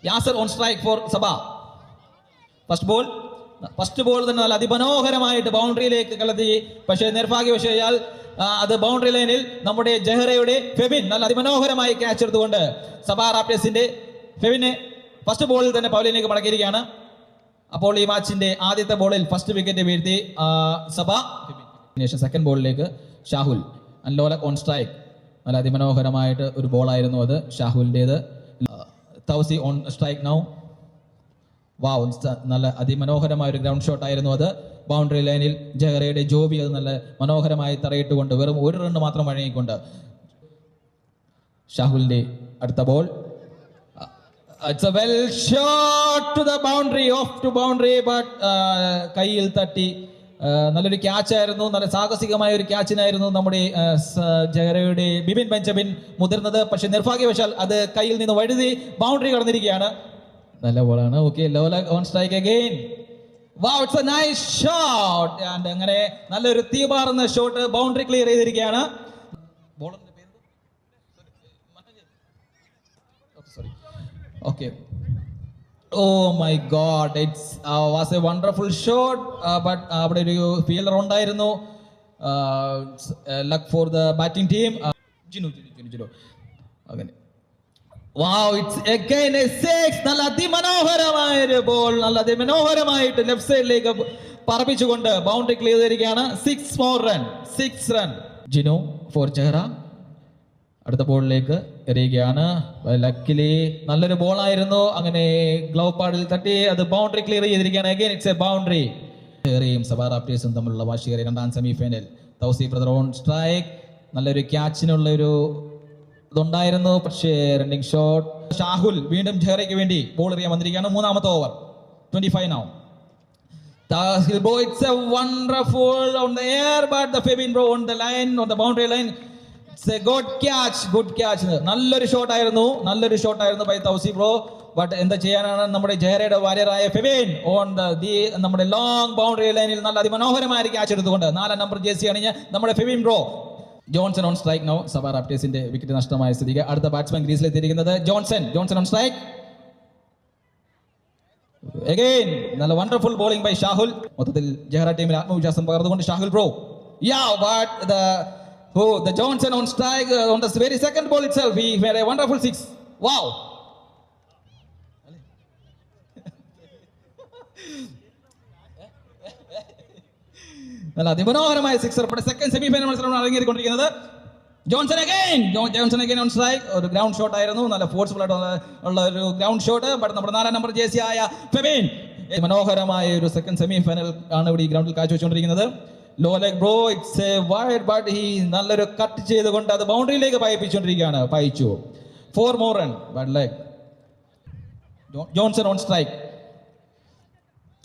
Yasar on strike for Saba. First ball തന്നെ നല്ല അതിമനോഹരമായിട്ട് ബൗണ്ടറിയിലേക്ക് കളത്തി. പക്ഷേ നിർഭാഗ്യവശാൽ അത് ബൗണ്ടറി ലൈനിൽ നമ്മുടെ ജഹ്റയുടെ ഫെബിൻ നല്ല അതിമനോഹരമായി ക്യാച്ച് എടുത്തുകൊണ്ട് സബ റാപ്റ്റേഴ്സിന്റെ ഫെബിനെ ഫസ്റ്റ് ബോളിൽ തന്നെ പവലിയനിലേക്ക് മടക്കിയിരിക്കുകയാണ്. അപ്പോൾ ഈ മാച്ചിന്റെ ആദ്യത്തെ ബോളിൽ ഫസ്റ്റ് വിക്കറ്റ് വീഴ്ത്തി സബ. സെക്കൻഡ് ബോളിലേക്ക് ഷാഹുൽ അൻലോല ഓൺ സ്ട്രൈക്ക്. നല്ല അതിമനോഹരമായിട്ട് ഒരു ബോളായിരുന്നു അത് ഷാഹുലിൻ്റെത്. തൗസി ഓൺ സ്ട്രൈക്ക് നൗ. വാവ്, നല്ല അതിമനോഹരമായ ഒരു ഗ്രൗണ്ട് ഷോട്ട് ആയിരുന്നു അത്. ബൗണ്ടറി ലൈനിൽ ജഹ്റയുടെ ജോബി അത് നല്ല മനോഹരമായി തറയിട്ടുകൊണ്ട് വെറും ഒരു റണ്ണ് മാത്രം വഴങ്ങിക്കൊണ്ട് ഷാഹുലിന്റെ അടുത്ത ball. It's a well shot to the boundary, off to boundary, but കയ്യിൽ തട്ടി. നല്ലൊരു ക്യാച്ച് ആയിരുന്നു, നല്ല സാഹസികമായ ഒരു ക്യാച്ചിനായിരുന്നു നമ്മുടെ ജഹ്റയുടെ ബിബിൻ ബെഞ്ചമിൻ മുതിർന്നത്. പക്ഷെ നിർഭാഗ്യവശാൽ അത് കയ്യിൽ നിന്ന് വഴുതി ബൗണ്ടറി കടന്നിരിക്കുകയാണ്. നല്ല ബോളാണ്. Okay, Lola on strike again. Wow, it's a nice shot. And അങ്ങനെ നല്ലൊരു തീപാറുന്ന ഷോട്ട് ബൗണ്ടറി ക്ലിയർ ചെയ്തിരിക്കുകയാണ്. ബോളറിന്റെ പേര് sorry. Okay. Oh my God, it was a wonderful shot, but അവിടെ ഒരു ഫീൽഡർ ഉണ്ടായിരുന്നു. Luck for the batting team. Jinu. അങ്ങനെ. Wow, it's again a six. നല്ല അതിമനോഹരമായ ഒരു ബോൾ, നല്ല അതിമനോഹരമായിട്ട് ലെഫ്റ്റ് സൈഡിലേക്ക് പറപ്പിച്ചുകൊണ്ട് ബൗണ്ടറി ക്ലിയർ ചെയ്തിരിക്കുകയാണ്. 6 റൺ. ജിനു ഫോർ ജഹ്റ. അടുത്ത ബോളിലേക്ക് എറിയുകയാണ്. ലക്കിലി നല്ലൊരു ബോളായിരുന്നു. അങ്ങനെ ഗ്ലൗ പാഡിൽ തട്ടി അത് ബൗണ്ടറി ക്ലിയർ ചെയ്തിരിക്കുകയാണ്. Again it's a boundary. ജഹ്റയും സബ റാപ്റ്റേഴ്സും തമ്മിലുള്ള വാശിയേറിയ രണ്ടാം സെമിഫൈനൽ. തൗസി ബ്രദർ ഓൺ സ്ട്രൈക്ക്. നല്ലൊരു ക്യാച്ചിനുള്ള ഒരു ഇതുണ്ടായിരുന്നു, പക്ഷേ റണ്ണിംഗ് ഷോട്ട്. ഷാഹുൽ വീണ്ടും ജഹ്റയ്ക്ക് വേണ്ടി ബോൾ എറിയാൻ വന്നിരിക്കുകയാണ്. മൂന്നാമത്തെ over. 25 now. Tahil bro, it's a wonderful on the air, but the Febin bro on the line, on the boundary line. It's a good catch. നല്ലൊരു ഷോട്ട് ആയിരുന്നു ബൈ തൗസി ബ്രോ. ബട്ട് എന്താ ചെയ്യാനാണ്, നമ്മുടെ ജഹ്റയുടെ വാരിയറായ ഫെബിൻ ഓൺ നമ്മുടെ long boundary ലൈനിൽ നല്ല അതിമനോഹരമായ catch എടുത്തുകൊണ്ട് 4 നമ്പർ ജേഴ്സി അണിഞ്ഞ് നമ്മുടെ Febin bro. Johnson on strike now. Saba റാപ്റ്റേഴ്സിന്റെ വിക്കറ്റ് നഷ്ടമായ സ്ഥിതിക്ക് അടുത്ത ബാറ്റ്സ്മാൻ ക്രീസിൽ എത്തിയിരിക്കുന്നത് ജോൺസൺ ഓൺ സ്ട്രൈക്ക്. അഗൈൻ നല്ല വണ്ടർഫുൾ ബോളിംഗ് ബൈ ഷാഹുൽ. മൊത്തത്തിൽ ജഹ്റ ടീമിൽ ആത്മവിശ്വാസം പകർന്നുകൊണ്ട് Shahul bro. The Johnson on strike on the very second ball itself. He had a wonderful 6. Wow. നല്ല അതിമനോഹരമായ സിക്സർ. സെക്കൻഡ് സെമി ഫൈനൽ മത്സരമാണ് അരങ്ങേറിക്കൊണ്ടിരിക്കുന്നത്. Johnson again on strike. ഒരു ഗ്രൗണ്ട് ഷോട്ട് ആയിരുന്നു, നല്ല ഫോഴ്സ്ഫുൾ ആയിട്ടുള്ള ഒരു ഗ്രൗണ്ട് ഷോട്ട്. ബട്ട് നമ്മുടെ 4 നമ്പർ ജേഴ്സി ആയ ഫെബിൻ മനോഹരമായ ഒരു സെക്കൻഡ് സെമി ഫൈനൽ ആണ് ഇവിടെ ഈ ഗ്രൗണ്ടിൽ കാഴ്ചവെച്ചുകൊണ്ടിരിക്കുന്നത്. Low leg bro, it's a wide, but he നല്ലൊരു കട്ട് ചെയ്തുകൊണ്ട് അത് ബൗണ്ടറിയിലേക്ക് പായിപ്പിച്ചുകൊണ്ടിരിക്കുകയാണ്. 4 more run, but leg. Johnson on strike.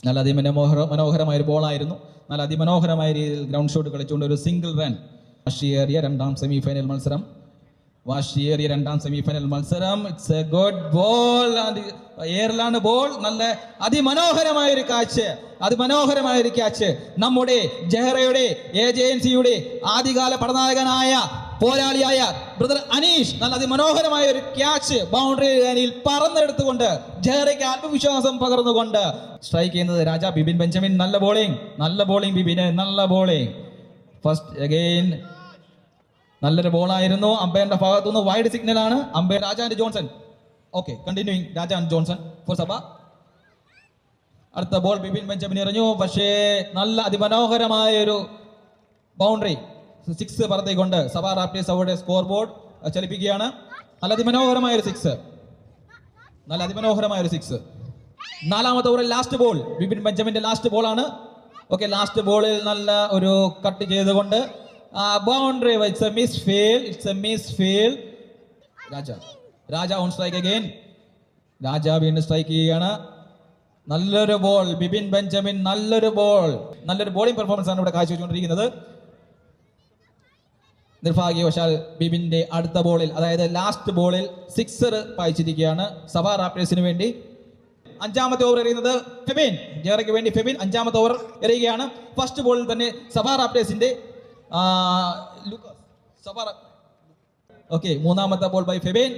നല്ല അതിമനോഹരമായ ഒരു ബോളായിരുന്നു. നല്ല അതിമനോഹരമായ രീതിയിൽ ഗ്രൗണ്ട് ഷോട്ട് കളിച്ചുകൊണ്ട് ഒരു സിംഗിൾ റൺ. വാശിയേറിയ രണ്ടാം സെമിഫൈനൽ മത്സരം. It's a good ball. എയറിലാണ് ബോൾ. നല്ല അതിമനോഹരമായ ഒരു ക്യാച്ച് നമ്മുടെ ജഹ്റയുടെ ഏജൻസിയുടെ ആദ്യകാല പടനായകനായ പോരാളിയായ ബ്രദർ അനീഷ് നല്ല അതിമനോഹരമായ ഒരു ക്യാച്ച് ബൗണ്ടറി ലൈനിൽ പറന്നെടുത്തുകൊണ്ട് ജഹ്റയ്ക്ക് ആത്മവിശ്വാസം പകർന്നുകൊണ്ട് സ്ട്രൈക്ക് ചെയ്യുന്നത് രാജ ബിബിൻ ബെഞ്ചമിൻ. നല്ല ബോളിംഗ് ബിബിന്, നല്ല ബോളിംഗ്. ഫസ്റ്റ് അഗൈൻ നല്ലൊരു ബോളായിരുന്നു. അമ്പയറിന്റെ ഭാഗത്തുനിന്ന് വൈഡ് സിഗ്നൽ ആണ്. Umpire Raja and Johnson. Okay, continuing Raja and Johnson for Saba. അടുത്ത ബോൾ ബിബിൻ ബെഞ്ചമിൻ എറിഞ്ഞു. പക്ഷേ നല്ല അതിമനോഹരമായ ഒരു ബൗണ്ടറി 6 പറത്തിക്കൊണ്ട് സബ റാപ്റ്റേഴ്സ് അവരുടെ സ്കോർ ബോർഡ് ചലിപ്പിക്കുകയാണ്. നല്ല അതിമനോഹരമായ ഒരു സിക്സ്. 4ാമത്തെ ഓവറിൽ ലാസ്റ്റ് ബോൾ ബിബിൻ ബെഞ്ചമിന്റെ ലാസ്റ്റ് ബോളാണ്. ഓക്കെ, ലാസ്റ്റ് ബോളിൽ നല്ല ഒരു കട്ട് ചെയ്തുകൊണ്ട് boundary. It's a misfield. Raja on strike again. Raja വീണ്ടും സ്ട്രൈക്ക് ചെയ്യുകയാണ്. നല്ലൊരു ബോൾ ബിബിൻ ബെഞ്ചമിൻ. നല്ലൊരു ബോളിംഗ് പെർഫോമൻസ് ആണ് ഇവിടെ കാഴ്ചവെച്ചുകൊണ്ടിരിക്കുന്നത്. നിർഭാഗ്യവശാൽ ബിബിന്റെ അടുത്ത ബോളിൽ, അതായത് ലാസ്റ്റ് ബോളിൽ 6 പായിച്ചിരിക്കുകയാണ് സബ റാപ്റ്റേഴ്സിന് വേണ്ടി. 5ാമത്തെ ഓവർ എറിയുന്നത് ഫെബിൻ. ജഹ്റയ്ക്ക് വേണ്ടി ഫെബിൻ 5ാമത്തെ ഓവർ എറിയുകയാണ്. ഫസ്റ്റ് ബോളിൽ തന്നെ സബ റാപ്റ്റേഴ്സിന്റെ ഓക്കെ, 3ാമത്തെ ball by Febin.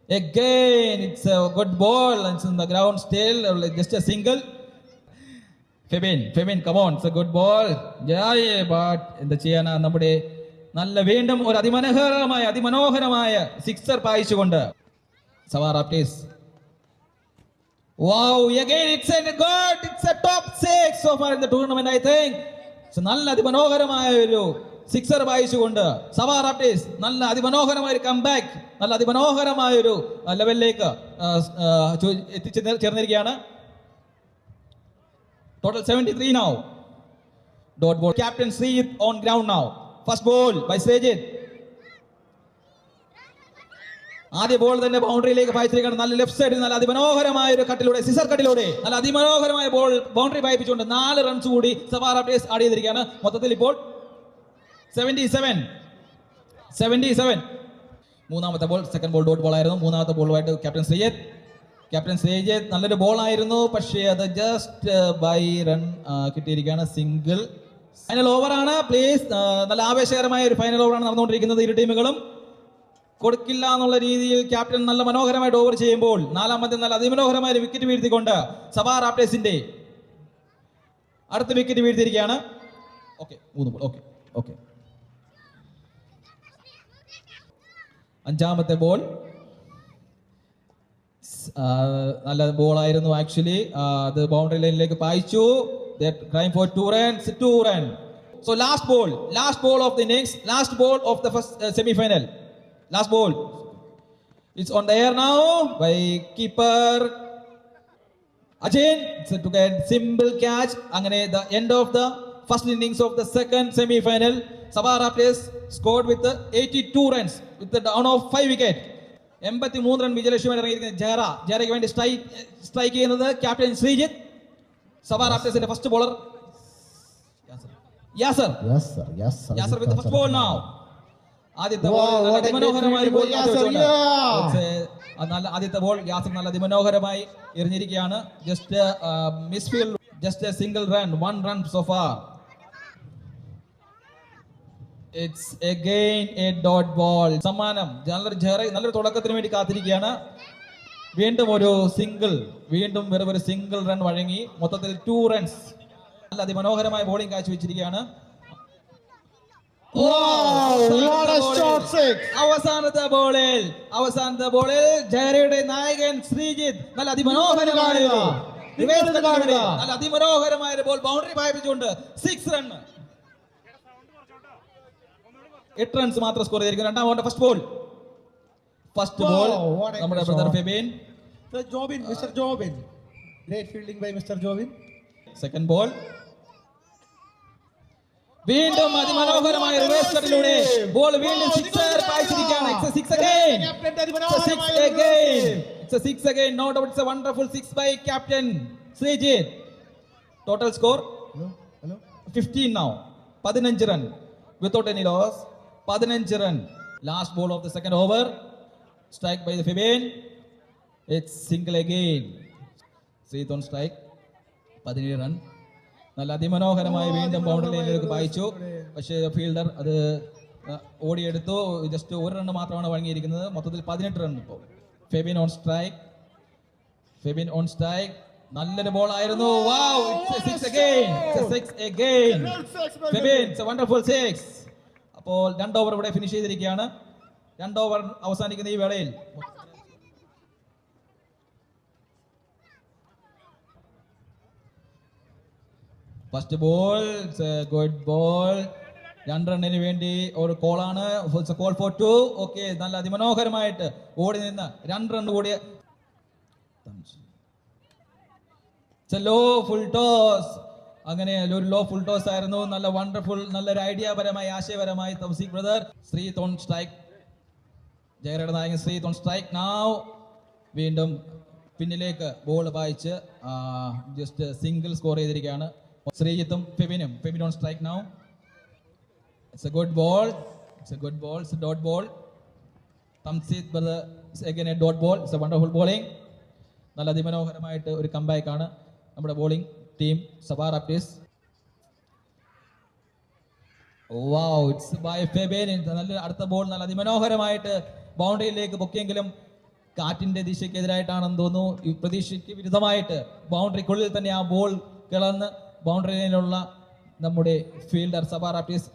Again, it's a good ball. It's in the ground still, just a single. Febin, come on, it's a good ball. Yeah, but എന്താ ചെയ്യാനാ, നമ്മുടെ നല്ല വീണ്ടും ഒരു അതിമനോഹരമായ സിക്സർ പായിച്ചുകൊണ്ട് സവാർ ആപ്റ്റീസ്. Wow, again it's a top 6 so far in the tournament, I think. So നല്ല അതിമനോഹരമായ ഒരു സിക്സർ വായിച്ചുകൊണ്ട് സവാർ ആപ്റ്റീസ് നല്ല അതിമനോഹരമായ ഒരു കംബാക്ക്, നല്ല അതിമനോഹരമായ ഒരു ലെവലിലേക്ക് എത്തിച്ചേർന്നിരിക്കുകയാണ്. Total 73 now. Dot ball. Captain Srijit on ground now. First ball by Srijit. ആദ്യ ബോൾ തന്നെ ബൗണ്ടറിയിലേക്ക് പായിച്ചിരിക്കുകയാണ്. നല്ല ലെഫ്റ്റ് സൈഡിൽ നല്ല അതിമനോഹരമായ ഒരു കട്ടിലൂടെ, സിസർ കട്ടിലൂടെ നല്ല അതിമനോഹരമായ ബോൾ ബൗണ്ടറി പായിപ്പിച്ചുകൊണ്ട് 4 റൺസ് കൂടി സവാർ ആപ്റ്റീസ് ആഡ് ചെയ്തിരിക്കുകയാണ്. മൊത്തത്തിൽ ഇപ്പോൾ 77. മൂന്നാമത്തെ ball, second ball dot ball ആയിരുന്നു. മൂന്നാമത്തെ ബോളുമായിട്ട് ക്യാപ്റ്റൻ ശ്രീജിത്ത് നല്ലൊരു ബോൾ ആയിരുന്നു, പക്ഷേ അത് ജസ്റ്റ് ബൈ റൺ കിട്ടിയിരിക്കുകയാണ്. സിംഗിൾ. ഫൈനൽ ഓവറാണ് പ്ലീസ്. നല്ല ആവേശകരമായ ഒരു ഫൈനൽ ഓവറാണ് നടന്നുകൊണ്ടിരിക്കുന്നത്. ഇരു ടീമുകളും കൊടുക്കില്ല എന്നുള്ള രീതിയിൽ ക്യാപ്റ്റൻ നല്ല മനോഹരമായിട്ട് ഓവർ ചെയ്യുമ്പോൾ നാലാമത്തെ നല്ല അതിമനോഹരമായ ഒരു വിക്കറ്റ് വീഴ്ത്തിക്കൊണ്ട് സവാർ ആപ്റ്റീസിന്റെ അടുത്ത വിക്കറ്റ് വീഴ്ത്തിയിരിക്കുകയാണ്. Okay, 3 ball. ഓക്കെ. അഞ്ചാമത്തെ ബോൾ നല്ല ബോളായിരുന്നു ആക്ച്വലി. അത് ബൗണ്ടറി ലൈനിലേക്ക് പായിച്ചു. Trying for 2 runs. So last ball of the innings, last ball of the first semi-final. Last ball. It's on the air now by keeper Ajin. It's to get simple catch. Angane the end of the first innings of the second semi-final. Savaar Aptes scored with 82 runs with the down of 5 wicket. 83 run വിജയലക്ഷ്യമായി ഇറങ്ങിയിരിക്കുന്ന ജയറയ്ക്ക് വേണ്ടി strike ചെയ്യുന്നത് captain Sreejith. സവാർ ആപ്റ്റീസിന്റെ first bowler Yasar with first ball now. ആദ്യത്തെ ball അതിമനോഹരമായി ആദ്യത്തെ ബോൾ യാസർ നല്ല അതിമനോഹരമായി എറിഞ്ഞിരിക്കുകയാണ്. Just misfield, just a single run, 1 run so far. It's again a dot ball. സമ്മാനം നല്ലൊരു തുടക്കത്തിന് വേണ്ടി കാത്തിരിക്കുകയാണ്. വീണ്ടും ഒരു സിംഗിൾ, വെറും ഒരു സിംഗിൾ റൺ വഴങ്ങി. മൊത്തത്തിൽ 2 runs. നല്ല അതിമനോഹരമായ ബോളിംഗ് കാഴ്ചവെച്ചിരിക്കുകയാണ്. അവസാനത്തെ ബോളിൽ ജയരയുടെ നായകൻ ശ്രീജിത്ത് നല്ല അതിമനോഹരമായ ബോൾ ബൗണ്ടറി പായിപ്പിച്ചുകൊണ്ട് 6 റൺ, 8 റൺസ് മാത്രം സ്കോർ ചെയ്തിരിക്കുന്നു. രണ്ടാം ഓവറിന്റെ ഫസ്റ്റ് ബോൾ നമ്മുടെ brother Febin. Mr. Jobin. Great fielding by Mr. Jobin. Second ball വീണ്ടും അതിമനോഹരമായ റിവേഴ്സ് കട്ടിലൂടെ ബോൾ വീണ്ടും sixer പായിച്ചിരിക്കുകയാണ്. It's a six again. No doubt it's a wonderful 6 by Captain Srijit. Total score 15 now. 15 run without any loss. 15 run. Last ball of the second over. Strike by the Febin. It's single again. Srijit on strike. 17 run. നല്ല അതിമനോഹരമായി വീണ്ടും boundary ലൈനിലേക്ക് പായിച്ചു. പക്ഷേ fielder അത് ഓടിയെടുത്തു. Just 1 run മാത്രമാണ് വഴങ്ങിയിരിക്കുന്നത്. മൊത്തത്തിൽ 18 run. ഇപ്പോൾ Febin on strike. നല്ലൊരു ബോൾ ആയിരുന്നു. Wow, it's a 6 again. Febin, it's a wonderful 6. അപ്പോൾ 2 ഓവർ ഇവിടെ ഫിനിഷ് ചെയ്തിരിക്കുകയാണ്. 2 ഓവർ അവസാനിക്കുന്ന ഈ വേളയിൽ ഫസ്റ്റ് ബോൾ, ഗുഡ് ബോൾ. 2 റണ്ണിന് വേണ്ടി ഒരു കോളാണ്. Call for 2. ഓക്കെ, നല്ല അതിമനോഹരമായിട്ട് ഓടി നിന്ന് 2 റൺ കൂടിയ ലോ ഫുൾ ടോസ്. അങ്ങനെ ഒരു ലോ ഫുൾ ടോസ് ആയിരുന്നു. നല്ല വണ്ടർഫുൾ, നല്ലൊരു ഐഡിയാപരമായി, ആശയപരമായി Tauseeq brother. Sreejith on strike. ജയരയുടെ നായകൻ ശ്രീജിത്ത് ഓൺ സ്ട്രൈക്ക് നൗ. വീണ്ടും പിന്നിലേക്ക് ബോൾ പായിച്ച് ജസ്റ്റ് സിംഗിൾ സ്കോർ ചെയ്തിരിക്കുകയാണ് ശ്രീജിത്തും Febin on strike now. It's a good ball. It's a dot ball. Tamsit brother again a dot ball. It's a wonderful bowling. നല്ല അതിമനോഹരമായിട്ട് ഒരു കംബാക്ക് ആണ് നമ്മുടെ ബോളിംഗ് ടീം സവാർ ആപ്റ്റീസ്. Wow, it's by Febin. നല്ല അടുത്ത ബോൾ നല്ല അതിമനോഹരമായിട്ട് ബൗണ്ടറിയിലേക്ക് പൊക്കിയെങ്കിലും കാറ്റിന്റെ ദിശയ്ക്കെതിരായിട്ടാണെന്ന് തോന്നുന്നു. ഈ പ്രതീക്ഷയ്ക്ക് വിരുദ്ധമായിട്ട് ബൗണ്ടറിക്കുള്ളിൽ തന്നെ ആ ബോൾ കിളന്ന് ബൗണ്ടറി ലൈനിലുള്ള നമ്മുടെ ഫീൽഡർ സബാ റാപ്റ്റേഴ്സ്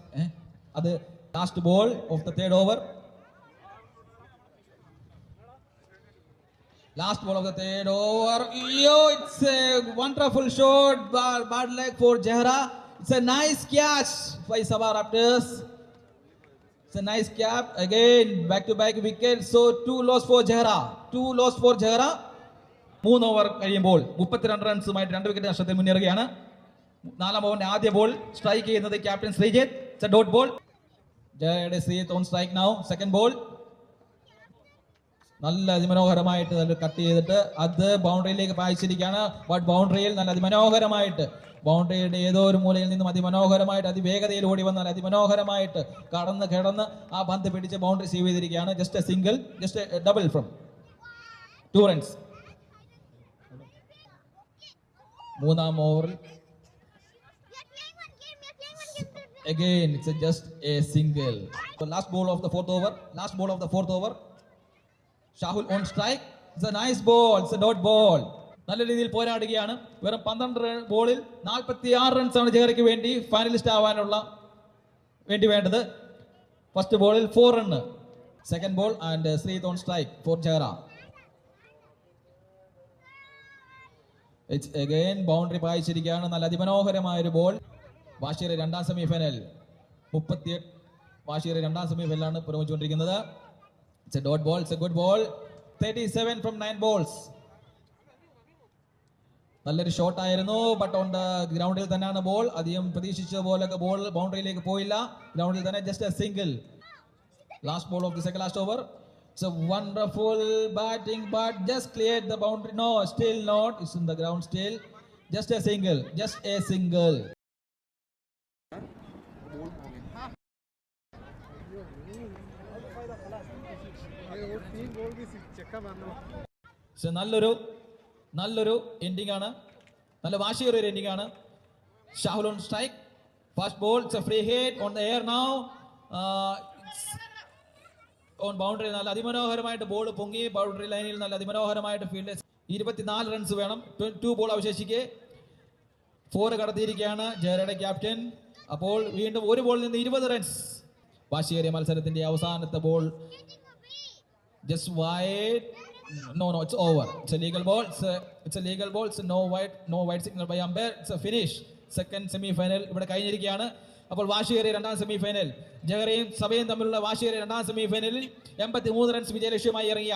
അത് last ball of the third over. Last ball of the third over. Yo, it's a wonderful shot. Bad leg for Jehra. It's a nice catch by Sabah Raptors. It's a nice catch. Again, back-to-back wicket. So, 2 loss for Jehra. 2 loss for Jehra. 3 over കഴിയുമ്പോൾ 32 റൺസുമായിട്ട് 2 wicket നഷ്ടത്തിൽ മുന്നേറുകയാണ്. 4-ാം ഓവറിന്റെ ആദ്യ ball strike ചെയ്യുന്നത് captain Sreejith. It's a dot ball. ജയയുടെ Sreejith on strike now. Second ball. നല്ല അതിമനോഹരമായിട്ട് നല്ല കട്ട് ചെയ്തിട്ട് അത് ബൗണ്ടറിയിലേക്ക് പായിച്ചിരിക്കുകയാണ്. ബട്ട് ബൗണ്ടറിയിൽ നല്ല അതിമനോഹരമായിട്ട് ബൗണ്ടറിയുടെ ഏതോ ഒരു മൂലയിൽ നിന്നും അതിമനോഹരമായിട്ട് അതിവേഗതയിൽ ഓടി വന്നാൽ അതിമനോഹരമായിട്ട് കിടന്ന് ആ പന്ത് പിടിച്ച് ബൗണ്ടറി സേവ് ചെയ്തിരിക്കുകയാണ്. Just a single, just A double from 2 runs. 3-ാം ഓവറിൽ again it's just a single. So last ball of the fourth over. Shahul on strike. It's A nice ball, it's A dot ball. നല്ല രീതിയിൽ പോരാടുകയാണ്. വെറും 12 ബോളിൽ 46 റൺസാണ് ജെഹറയ്ക്ക് വേണ്ടി finalist ആവാനുള്ള വേണ്ടത്. First ബോളിൽ 4 run. Second ball and Sreejith on strike four ജെഹറ. ഇറ്റ്സ് അഗൈൻ ബൗണ്ടറി പായിച്ചിരിക്കുകയാണ്. നല്ല അതിമനോഹരമായ ഒരു ബോൾ. വാശിയുടെ 2-ാം സെമിഫൈനൽ 38 വാശിയുടെ 2-ാം സെമിഫൈനലാണ് പുറമെച്ചുകൊണ്ടിരിക്കുന്നത്. It's a dot ball, it's a good ball. 37 from 9 balls. നല്ലൊരു ഷോട്ട് ആയിരുന്നു. ബട്ട് ഓൺ ദ ഗ്രൗണ്ടിൽ തന്നെയാണ് ബോൾ. അധികം പ്രതീക്ഷിച്ച പോലൊക്കെ ബോൾ ബൗണ്ടറിയിലേക്ക് പോയില്ല. ഗ്രൗണ്ടിൽ തന്നെ just a single. Last ball of the second last over. It's a wonderful batting but just cleared the boundary. No, still not. It's in the ground still. Just a single. നല്ലൊരു ending ആണ്. നല്ല വാശിയേറിയ ഒരു ending ആണ്. Shahul on strike. First ball, it's A free hit on the air now. On boundary നല്ല അതിമനോഹരമായിട്ട് ball പൊങ്ങി boundary ലൈനിൽ നല്ല അതിമനോഹരമായിട്ട് ഫീൽഡ്. 24 റൺസ് വേണം. 2 ബോൾ അവശേഷിക്കെ 4 കടത്തിയിരിക്കുകയാണ് ജയറയുടെ ക്യാപ്റ്റൻ. അപ്പോൾ വീണ്ടും ഒരു ബോളിൽ നിന്ന് 20 റൺസ്. വാശിയേറിയ മത്സരത്തിന്റെ അവസാനത്തെ ball just wide. No, it's over. It's a legal ball. It's a legal ball. It's no white signal by umpire. It's a finish. Second semi-final ഇവിടെ കഴിഞ്ഞിരിക്കുകയാണ്. അപ്പോൾ വാശിയേറിയ 2-ാം സെമിഫൈനൽ ജെഹറയും സബയും തമ്മിലുള്ള വാശിയേറിയ 2-ാം സെമിഫൈനലിൽ 83 റൺസ് വിജയലക്ഷ്യമായി ഇറങ്ങിയ